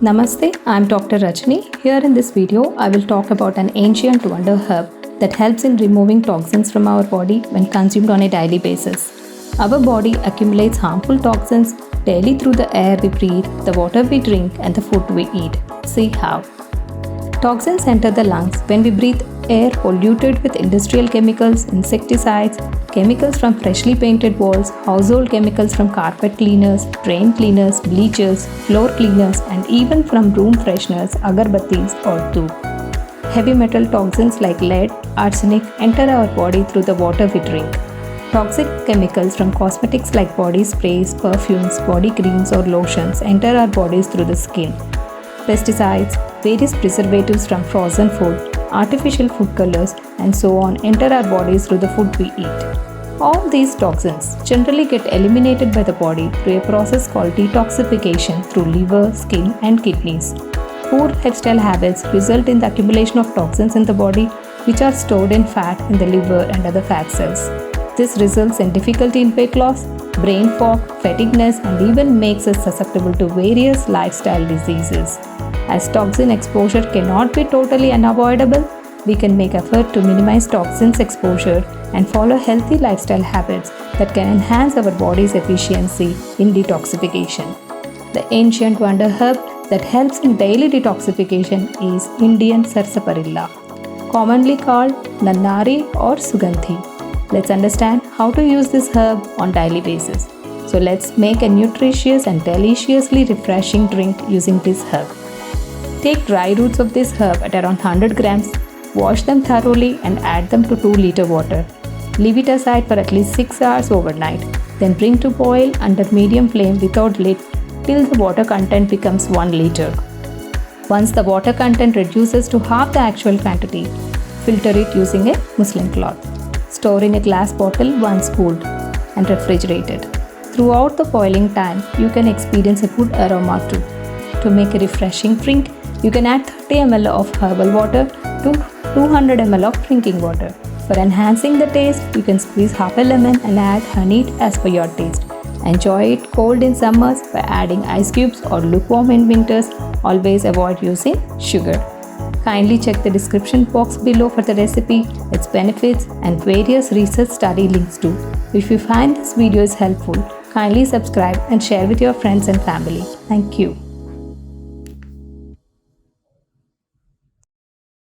Namaste, I am Dr.Rajani. Here in this video, I will talk about an ancient wonder herb that helps in removing toxins from our body when consumed on a daily basis. Our body accumulates harmful toxins daily through the air we breathe, the water we drink, and the food we eat. See how. Toxins enter the lungs when we breathe air polluted with industrial chemicals, insecticides, chemicals from freshly painted walls, household chemicals from carpet cleaners, drain cleaners, bleachers, floor cleaners, and even from room fresheners, agarbattis, or dhoop. Heavy metal toxins like lead, arsenic enter our body through the water we drink. Toxic chemicals from cosmetics like body sprays, perfumes, body creams, or lotions enter our bodies through the skin. Pesticides, various preservatives from frozen food, artificial food colors, and so on enter our bodies through the food we eat. All these toxins generally get eliminated by the body through a process called detoxification through liver, skin, and kidneys. Poor lifestyle habits result in the accumulation of toxins in the body, which are stored in fat in the liver and other fat cells. This results in difficulty in weight loss, brain fog, fatigueness, and even makes us susceptible to various lifestyle diseases. As toxin exposure cannot be totally unavoidable, we can make effort to minimize toxins exposure and follow healthy lifestyle habits that can enhance our body's efficiency in detoxification. The ancient wonder herb that helps in daily detoxification is Indian sarsaparilla, commonly called nannari or sugandhi. Let's understand how to use this herb on daily basis. So let's make a nutritious and deliciously refreshing drink using this herb. Take dry roots of this herb at around 100 grams, wash them thoroughly and add them to 2 liter water. Leave it aside for at least 6 hours overnight. Then bring to boil under medium flame without lid till the water content becomes 1 liter. Once the water content reduces to half the actual quantity, filter it using a muslin cloth. Store in a glass bottle once cooled and refrigerate it. Throughout the boiling time, you can experience a good aroma too. To make a refreshing drink, you can add 30 ml of herbal water to 200 ml of drinking water. For enhancing the taste, you can squeeze half a lemon and add honey as per your taste. Enjoy it cold in summers by adding ice cubes or lukewarm in winters. Always avoid using sugar. Kindly check the description box below for the recipe, its benefits, and various research study links too. If you find this video is helpful, kindly subscribe and share with your friends and family. Thank you.